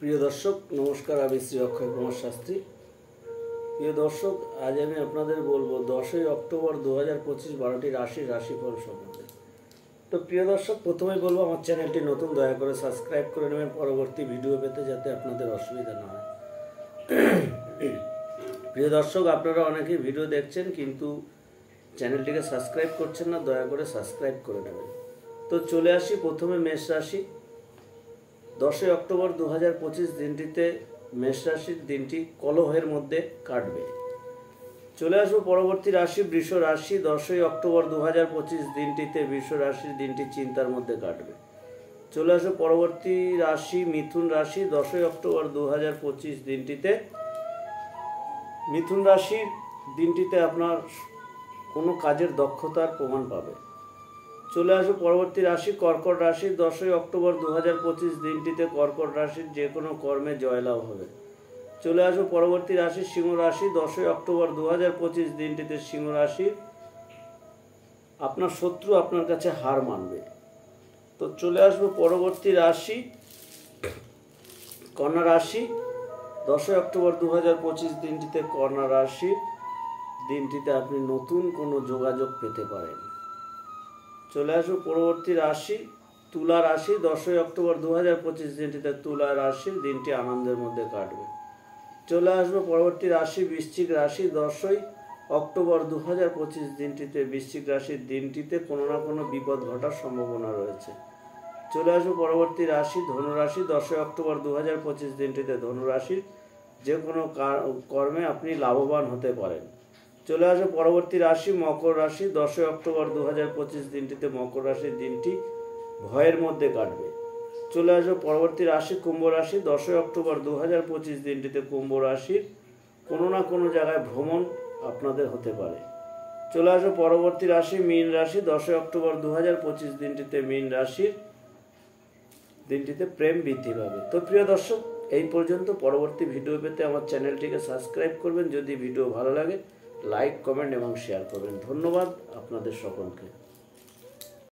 প্রিয় দর্শক নমস্কার, আমি শ্রী অক্ষয় কুমার শাস্ত্রী। প্রিয় দর্শক, আজ আমি আপনাদের বলবো 10ই অক্টোবর 2025 12টি রাশির রাশিফল সম্বন্ধে। তো প্রিয় দর্শক, প্রথমেই বলবো আমার চ্যানেলটি নতুন, দয়া করে সাবস্ক্রাইব করে নেবেন পরবর্তী ভিডিও পেতে, যাতে আপনাদের অসুবিধা না হয়। প্রিয় দর্শক, আপনারা অনেকেই ভিডিও দেখছেন কিন্তু চ্যানেলটিকে সাবস্ক্রাইব করছেন না, দয়া করে সাবস্ক্রাইব করে নেবেন। তো চলে আসি প্রথমে মেষ রাশি। 10ই অক্টোবর 2025 দিনটিতে মেষ রাশির দিনটি কলহের মধ্যে কাটবে। চলে আসবো পরবর্তী রাশি বৃষ রাশি। 10ই অক্টোবর 2025 দিনটিতে বৃষ রাশির দিনটি চিন্তার মধ্যে কাটবে। চলে আসবো পরবর্তী রাশি মিথুন রাশি। 10ই অক্টোবর 2025 দিনটিতে মিথুন রাশির দিনটিতে আপনার কোনো কাজের দক্ষতার প্রমাণ পাবে। চলে আসো পরবর্তী রাশি কর্কট রাশি। 10ই অক্টোবর 2025 দিনটিতে কর্কট রাশির যে কোনো কর্মে জয়লাভ হবে। চলে আসো পরবর্তী রাশি সিংহ রাশি। 10ই অক্টোবর 2025 দিনটিতে সিংহ রাশির আপনার শত্রু আপনার কাছে হার মানবে। তো চলে আসবো পরবর্তী রাশি কন্যা রাশি। 10ই অক্টোবর 2025 দিনটিতে কন্যা রাশির দিনটিতে আপনি নতুন কোনো যোগাযোগ পেতে পারেন। চলে আসবো পরবর্তী রাশি তুলা রাশি। 10ই অক্টোবর 2025 দিনটিতে তুলা রাশির দিনটি আনন্দের মধ্যে কাটবে। চলে আসবো পরবর্তী রাশি বৃশ্চিক রাশি। 10ই অক্টোবর 2025 দিনটিতে বৃশ্চিক রাশির দিনটিতে কোনো না কোনো বিপদ ঘটার সম্ভাবনা রয়েছে। চলে আসবো পরবর্তী রাশি ধনু রাশি। 10ই অক্টোবর 2025 দিনটিতে ধনু রাশির যে কোনো কর্মে আপনি লাভবান হতে পারেন। চলে আসো পরবর্তী রাশি মকর রাশি। 10ই অক্টোবর 2025 দিনটিতে মকর রাশির দিনটি ভয়ের মধ্যে কাটবে। চলে আসো পরবর্তী রাশি কুম্ভ রাশি। 10ই অক্টোবর 2025 দিনটিতে কুম্ভ রাশির কোনো না কোনো জায়গায় ভ্রমণ আপনাদের হতে পারে। চলে আসো পরবর্তী রাশি মীন রাশি। 10ই অক্টোবর 2025 দিনটিতে মীন রাশির দিনটিতে প্রেম বৃদ্ধি পাবে। তো প্রিয় দর্শক, এই পর্যন্ত। পরবর্তী ভিডিও পেতে আমার চ্যানেলটিকে সাবস্ক্রাইব করবেন। যদি ভিডিও ভালো লাগে লাইক, কমেন্ট এবং শেয়ার করবেন। ধন্যবাদ আপনাদের সকলকে।